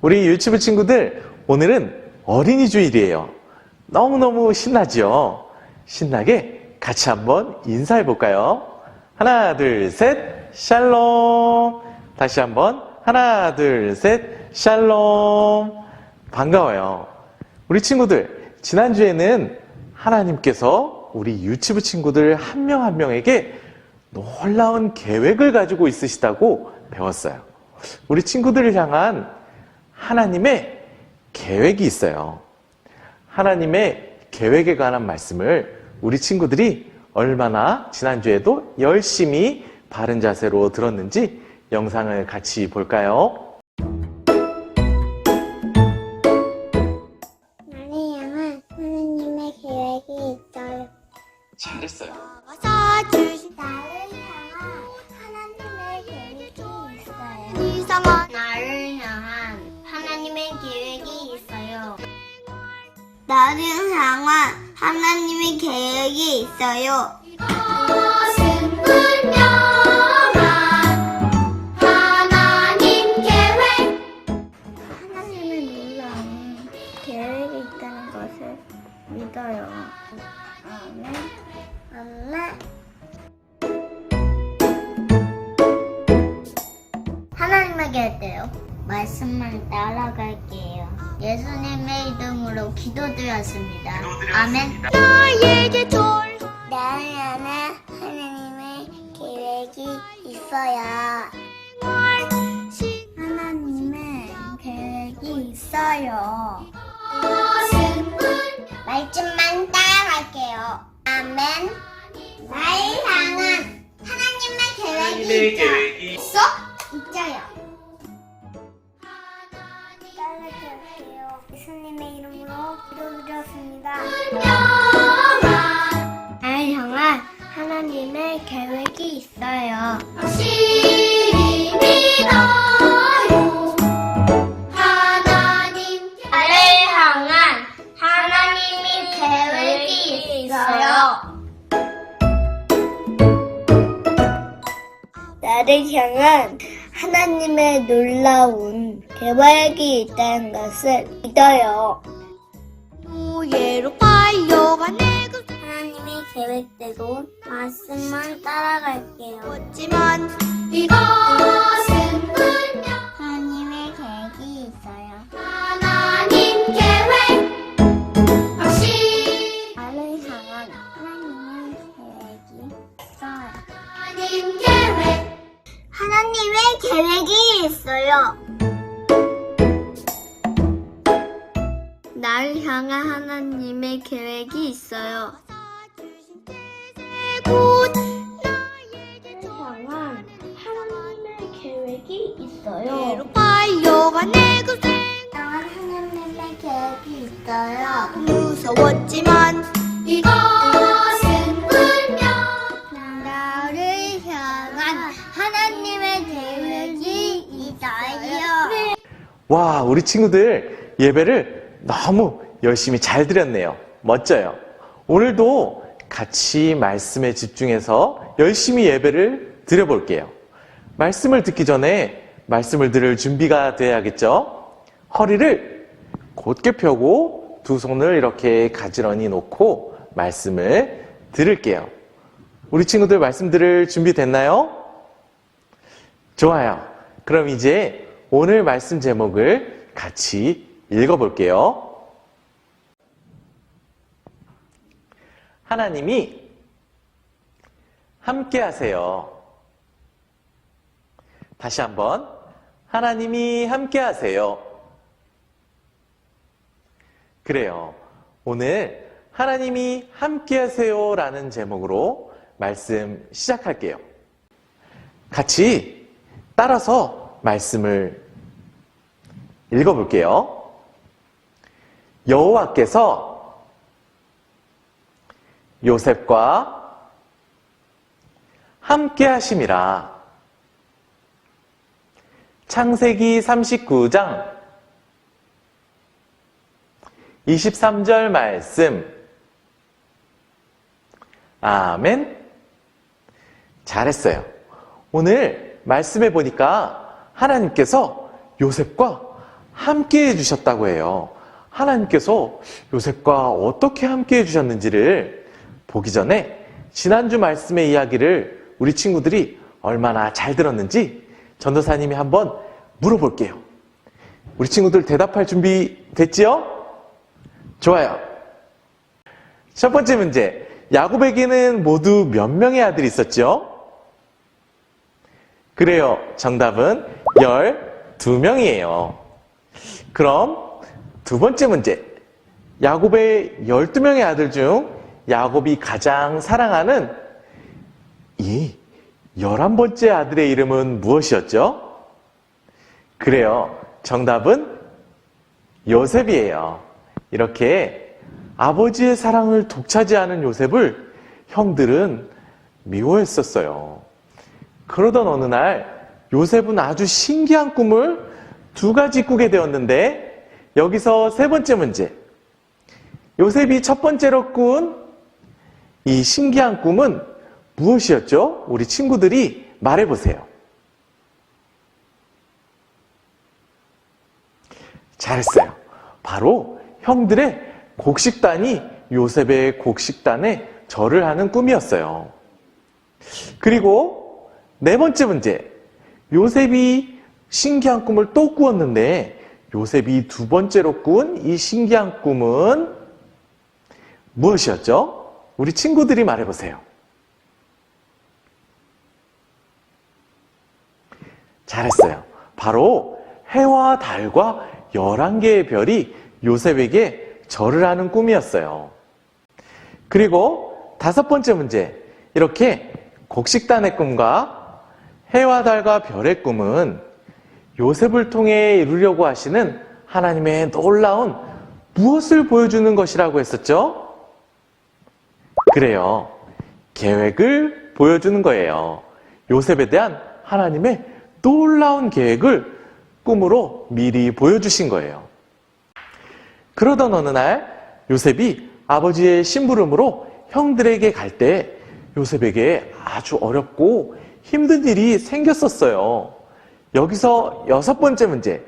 우리 유치부 친구들, 오늘은 어린이 주일이에요. 너무너무 신나죠? 신나게 같이 한번 인사해 볼까요? 하나, 둘, 셋, 샬롬. 다시 한번 하나, 둘, 셋, 샬롬. 반가워요. 우리 친구들, 지난주에는 하나님께서 우리 유치부 친구들 한 명 한 명에게 놀라운 계획을 가지고 있으시다고 배웠어요. 우리 친구들을 향한 하나님의 계획이 있어요. 하나님의 계획에 관한 말씀을 우리 친구들이 얼마나 지난주에도 열심히 바른 자세로 들었는지 영상을 같이 볼까요? 나를 향한 하나님의 계획이 있어요. 잘했어요. 나를 향한 하나님의 계획이 있어요. 나를 향한 하나님의 계획이 있어요. 나를 향한 하나님의 계획이 있어요. 이것은 분명한 하나님 계획. 하나님의 놀라운 계획이 있다는 것을 믿어요. 아멘. 엄마. 하나님에게 할게요. 말씀만 따라갈게요. 예수님의 이름으로 기도드렸습니다. 아멘. 나에게 나를 향해 하나님의 계획이 있어요. 하나님의 계획이 있어요. 말씀만 따라갈게요. 아멘. 나를 향한 하나님의 계획이 있어? 있어요. 따라갈게요. 예수님의 이름으로 기도드렸습니다. 나를 향한 하나님의 계획이 있어요. 확실히 믿어요. 나를 향한 하나님의 계획이 있어요. 나를 향한 하나님의 놀라운 계획이 있다는 것을 믿어요. 노예로 팔려간 하나님의 계획대로 말씀만 따라갈게요. 하지만 이것은 분명 하나님의 계획이 있어요. 하나님 계획 확실히 나를 향한 하나님의 계획이 있어요. 하나님 계획 하나님의 계획이 있어요. 나를 향한 하나님의 계획이 있어요. 나를 향한 하나님의 계획이 있어요. 향한 하나님의 계획이 있어요. 무서웠지만 이것은 분명 나를 향한 하나님의 계획이 있어요. 와, 우리 친구들 예배를 너무 열심히 잘 드렸네요. 멋져요. 오늘도 같이 말씀에 집중해서 열심히 예배를 드려볼게요. 말씀을 듣기 전에 말씀을 들을 준비가 돼야겠죠? 허리를 곧게 펴고 두 손을 이렇게 가지런히 놓고 말씀을 들을게요. 우리 친구들 말씀 들을 준비 됐나요? 좋아요. 그럼 이제 오늘 말씀 제목을 같이 읽어볼게요. 하나님이 함께 하세요. 다시 한번. 하나님이 함께 하세요. 그래요. 오늘 하나님이 함께 하세요 라는 제목으로 말씀 시작할게요. 같이 따라서 말씀을 읽어볼게요. 여호와께서 요셉과 함께 하심이라. 창세기 39장 23절 말씀. 아멘. 잘했어요. 오늘 말씀해 보니까 하나님께서 요셉과 함께 해주셨다고 해요. 하나님께서 요셉과 어떻게 함께 해주셨는지를 보기 전에 지난주 말씀의 이야기를 우리 친구들이 얼마나 잘 들었는지 전도사님이 한번 물어볼게요. 우리 친구들 대답할 준비 됐지요? 좋아요. 첫 번째 문제. 야곱에게는 모두 몇 명의 아들이 있었죠? 그래요. 정답은 12명이에요. 그럼 두 번째 문제. 야곱의 12명의 아들 중 야곱이 가장 사랑하는 이 11번째 아들의 이름은 무엇이었죠? 그래요. 정답은 요셉이에요. 이렇게 아버지의 사랑을 독차지하는 요셉을 형들은 미워했었어요. 그러던 어느 날 요셉은 아주 신기한 꿈을 두 가지 꾸게 되었는데 여기서 세 번째 문제. 요셉이 첫 번째로 꾼 이 신기한 꿈은 무엇이었죠? 우리 친구들이 말해보세요. 잘했어요. 바로 형들의 곡식단이 요셉의 곡식단에 절을 하는 꿈이었어요. 그리고 네 번째 문제. 요셉이 신기한 꿈을 또 꾸었는데 요셉이 두 번째로 꾼 이 신기한 꿈은 무엇이었죠? 우리 친구들이 말해보세요. 잘했어요. 바로 해와 달과 11개의 별이 요셉에게 절을 하는 꿈이었어요. 그리고 다섯 번째 문제. 이렇게 곡식단의 꿈과 해와 달과 별의 꿈은 요셉을 통해 이루려고 하시는 하나님의 놀라운 무엇을 보여주는 것이라고 했었죠? 그래요. 계획을 보여주는 거예요. 요셉에 대한 하나님의 놀라운 계획을 꿈으로 미리 보여주신 거예요. 그러던 어느 날 요셉이 아버지의 심부름으로 형들에게 갈 때 요셉에게 아주 어렵고 힘든 일이 생겼었어요. 여기서 여섯 번째 문제.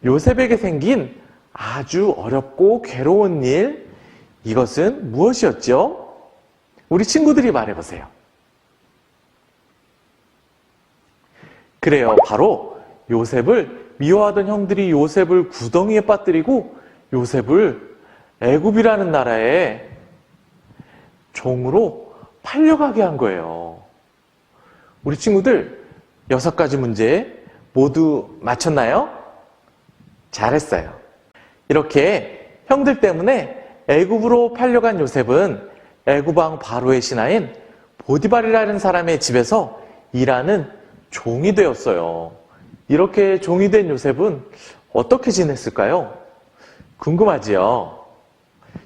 요셉에게 생긴 아주 어렵고 괴로운 일, 이것은 무엇이었죠? 우리 친구들이 말해보세요. 그래요. 바로 요셉을 미워하던 형들이 요셉을 구덩이에 빠뜨리고 요셉을 애굽이라는 나라에 종으로 팔려가게 한 거예요. 우리 친구들 6가지 문제 모두 맞췄나요? 잘했어요. 이렇게 형들 때문에 애굽으로 팔려간 요셉은 애굽왕 바로의 신하인 보디발이라는 사람의 집에서 일하는 종이 되었어요. 이렇게 종이 된 요셉은 어떻게 지냈을까요? 궁금하지요?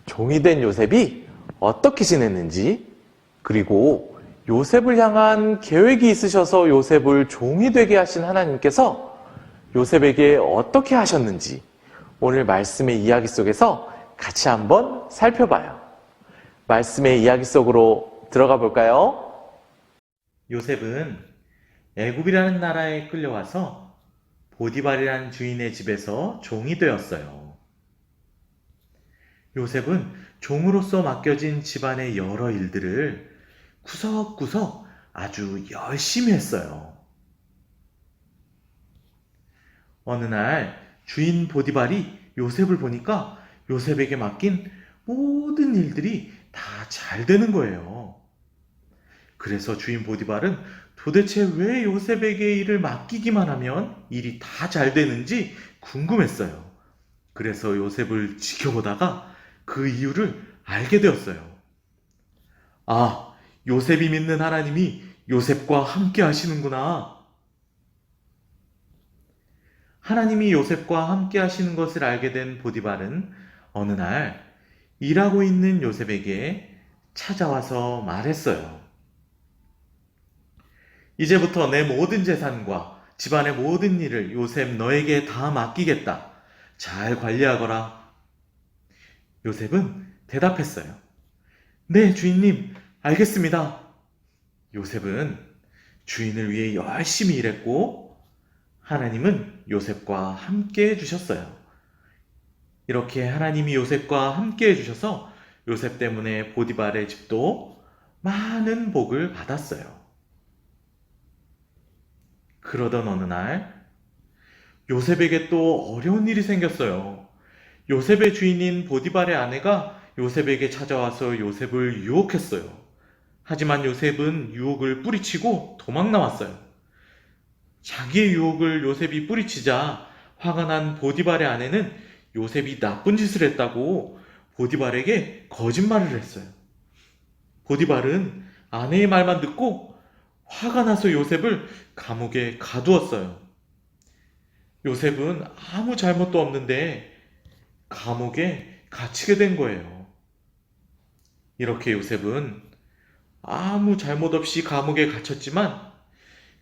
종이 된 요셉이 어떻게 지냈는지, 그리고 요셉을 향한 계획이 있으셔서 요셉을 종이 되게 하신 하나님께서 요셉에게 어떻게 하셨는지 오늘 말씀의 이야기 속에서 같이 한번 살펴봐요. 말씀의 이야기 속으로 들어가 볼까요? 요셉은 애굽이라는 나라에 끌려와서 보디발이라는 주인의 집에서 종이 되었어요. 요셉은 종으로서 맡겨진 집안의 여러 일들을 구석구석 아주 열심히 했어요. 어느 날 주인 보디발이 요셉을 보니까 요셉에게 맡긴 모든 일들이 다 잘 되는 거예요. 그래서 주인 보디발은 도대체 왜 요셉에게 일을 맡기기만 하면 일이 다 잘 되는지 궁금했어요. 그래서 요셉을 지켜보다가 그 이유를 알게 되었어요. 아, 요셉이 믿는 하나님이 요셉과 함께 하시는구나. 하나님이 요셉과 함께 하시는 것을 알게 된 보디발은 어느 날 일하고 있는 요셉에게 찾아와서 말했어요. 이제부터 내 모든 재산과 집안의 모든 일을 요셉 너에게 다 맡기겠다. 잘 관리하거라. 요셉은 대답했어요. 네, 주인님, 알겠습니다. 요셉은 주인을 위해 열심히 일했고 하나님은 요셉과 함께 해주셨어요. 이렇게 하나님이 요셉과 함께 해주셔서 요셉 때문에 보디발의 집도 많은 복을 받았어요. 그러던 어느 날 요셉에게 또 어려운 일이 생겼어요. 요셉의 주인인 보디발의 아내가 요셉에게 찾아와서 요셉을 유혹했어요. 하지만 요셉은 유혹을 뿌리치고 도망 나왔어요. 자기의 유혹을 요셉이 뿌리치자 화가 난 보디발의 아내는 요셉이 나쁜 짓을 했다고 보디발에게 거짓말을 했어요. 보디발은 아내의 말만 듣고 화가 나서 요셉을 감옥에 가두었어요. 요셉은 아무 잘못도 없는데 감옥에 갇히게 된 거예요. 이렇게 요셉은 아무 잘못 없이 감옥에 갇혔지만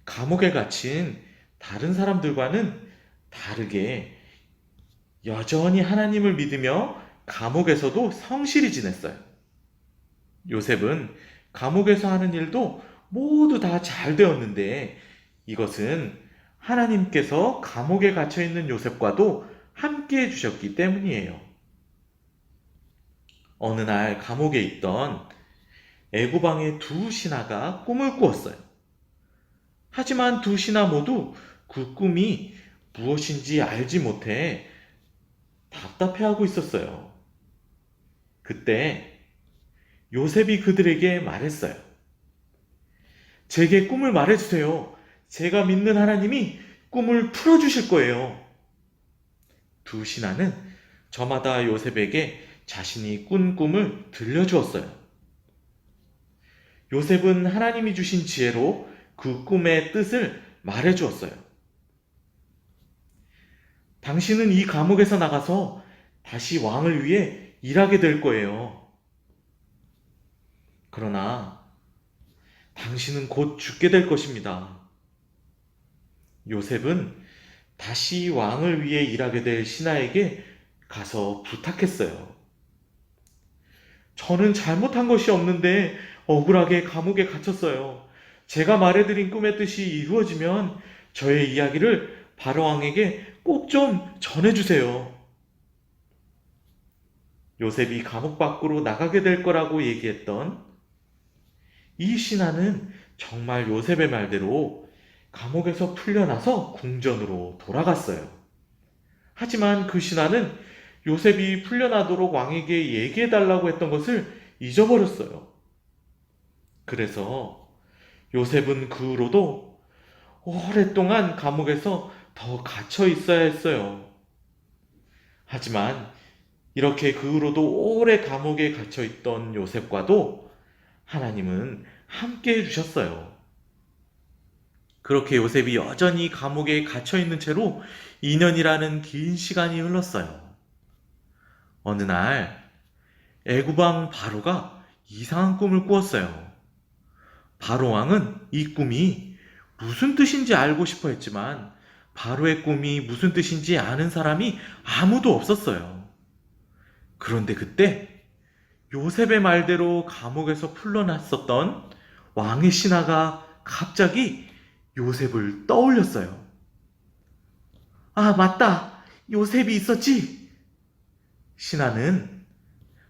감옥에 갇힌 다른 사람들과는 다르게 여전히 하나님을 믿으며 감옥에서도 성실히 지냈어요. 요셉은 감옥에서 하는 일도 모두 다 잘 되었는데 이것은 하나님께서 감옥에 갇혀 있는 요셉과도 함께 해주셨기 때문이에요. 어느 날 감옥에 있던 애구방의 두 신하가 꿈을 꾸었어요. 하지만 두 신하 모두 그 꿈이 무엇인지 알지 못해 답답해하고 있었어요. 그때 요셉이 그들에게 말했어요. 제게 꿈을 말해주세요. 제가 믿는 하나님이 꿈을 풀어주실 거예요. 두 신하는 저마다 요셉에게 자신이 꾼 꿈을 들려주었어요. 요셉은 하나님이 주신 지혜로 그 꿈의 뜻을 말해주었어요. 당신은 이 감옥에서 나가서 다시 왕을 위해 일하게 될 거예요. 그러나 당신은 곧 죽게 될 것입니다. 요셉은 다시 왕을 위해 일하게 될 신하에게 가서 부탁했어요. 저는 잘못한 것이 없는데 억울하게 감옥에 갇혔어요. 제가 말해드린 꿈의 뜻이 이루어지면 저의 이야기를 바로왕에게 꼭 좀 전해주세요. 요셉이 감옥 밖으로 나가게 될 거라고 얘기했던 이 신하는 정말 요셉의 말대로 감옥에서 풀려나서 궁전으로 돌아갔어요. 하지만 그 신하는 요셉이 풀려나도록 왕에게 얘기해달라고 했던 것을 잊어버렸어요. 그래서 요셉은 그 후로도 오랫동안 감옥에서 더 갇혀 있어야 했어요. 하지만 이렇게 그 후로도 오래 감옥에 갇혀 있던 요셉과도 하나님은 함께 해주셨어요. 그렇게 요셉이 여전히 감옥에 갇혀 있는 채로 2년이라는 긴 시간이 흘렀어요. 어느 날 애구방 바로가 이상한 꿈을 꾸었어요. 바로 왕은 이 꿈이 무슨 뜻인지 알고 싶어 했지만 바로의 꿈이 무슨 뜻인지 아는 사람이 아무도 없었어요. 그런데 그때 요셉의 말대로 감옥에서 풀려났었던 왕의 신하가 갑자기 요셉을 떠올렸어요. 아, 맞다. 요셉이 있었지? 신하는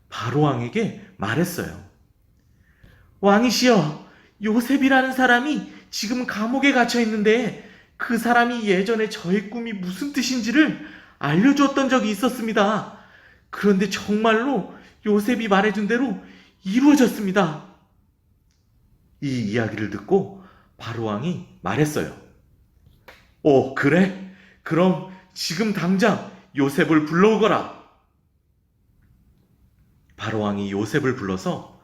바로 왕에게 말했어요. 왕이시여, 요셉이라는 사람이 지금 감옥에 갇혀 있는데 그 사람이 예전에 저의 꿈이 무슨 뜻인지를 알려주었던 적이 있었습니다. 그런데 정말로 요셉이 말해준 대로 이루어졌습니다. 이 이야기를 듣고 바로 왕이 말했어요. 오, 그래? 그럼 지금 당장 요셉을 불러오거라. 바로 왕이 요셉을 불러서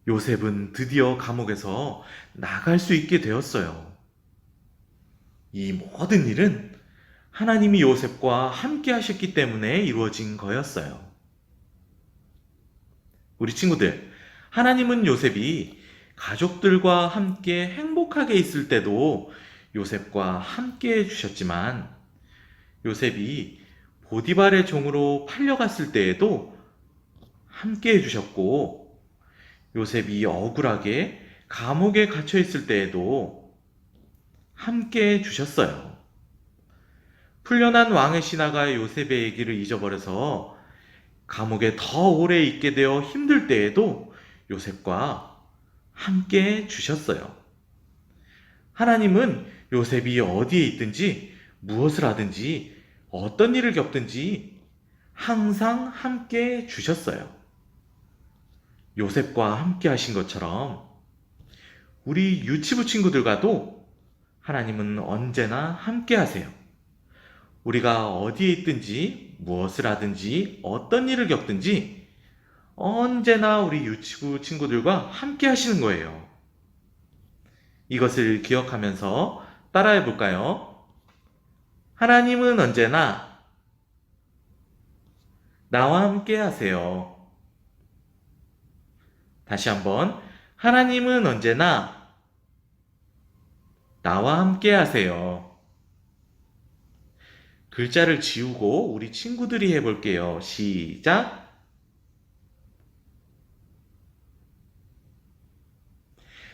요셉은 드디어 감옥에서 나갈 수 있게 되었어요. 이 모든 일은 하나님이 요셉과 함께 하셨기 때문에 이루어진 거였어요. 우리 친구들, 하나님은 요셉이 가족들과 함께 행복하게 있을 때도 요셉과 함께 해주셨지만 요셉이 보디발의 종으로 팔려갔을 때에도 함께 해주셨고 요셉이 억울하게 감옥에 갇혀 있을 때에도 함께 해주셨어요. 풀려난 왕의 신하가 요셉의 얘기를 잊어버려서 감옥에 더 오래 있게 되어 힘들 때에도 요셉과 함께 주셨어요. 하나님은 요셉이 어디에 있든지 무엇을 하든지 어떤 일을 겪든지 항상 함께 주셨어요. 요셉과 함께 하신 것처럼 우리 유치부 친구들과도 하나님은 언제나 함께 하세요. 우리가 어디에 있든지 무엇을 하든지 어떤 일을 겪든지 언제나 우리 유치부 친구들과 함께 하시는 거예요. 이것을 기억하면서 따라해 볼까요? 하나님은 언제나 나와 함께 하세요. 다시 한번, 하나님은 언제나 나와 함께 하세요. 글자를 지우고 우리 친구들이 해볼게요. 시작!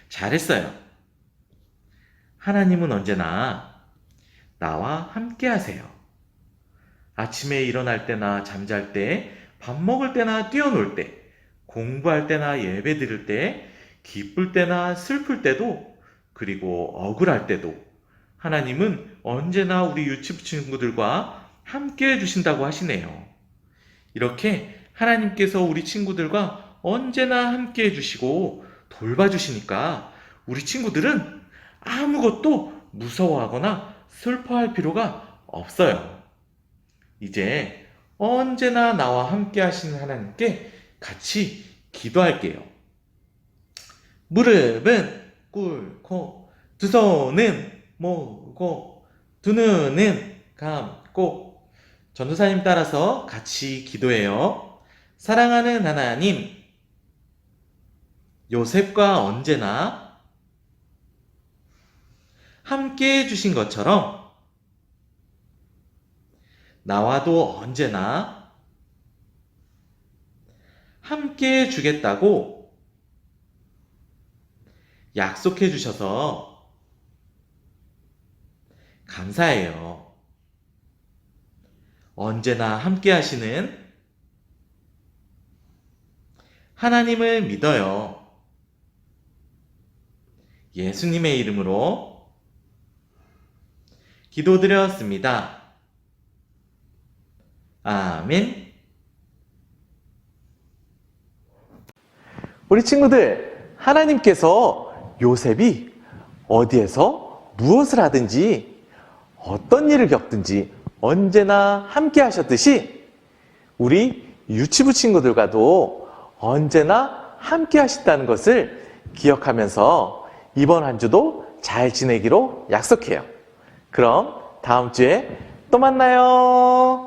잘했어요. 하나님은 언제나 나와 함께 하세요. 아침에 일어날 때나 잠잘 때, 밥 먹을 때나 뛰어놀 때, 공부할 때나 예배 드릴 때, 기쁠 때나 슬플 때도, 그리고 억울할 때도 하나님은 언제나 우리 유치부 친구들과 함께 해주신다고 하시네요. 이렇게 하나님께서 우리 친구들과 언제나 함께 해주시고 돌봐주시니까 우리 친구들은 아무것도 무서워하거나 슬퍼할 필요가 없어요. 이제 언제나 나와 함께 하시는 하나님께 같이 기도할게요. 무릎은 꿇고 두 손은 모으고 두 눈은 감고 전도사님 따라서 같이 기도해요. 사랑하는 하나님, 요셉과 언제나 함께 해주신 것처럼 나와도 언제나 함께 해주겠다고 약속해 주셔서 감사해요. 언제나 함께 하시는 하나님을 믿어요. 예수님의 이름으로 기도드렸습니다. 아멘. 우리 친구들, 하나님께서 요셉이 어디에서 무엇을 하든지 어떤 일을 겪든지 언제나 함께 하셨듯이 우리 유치부 친구들과도 언제나 함께 하신다는 것을 기억하면서 이번 한 주도 잘 지내기로 약속해요. 그럼 다음 주에 또 만나요.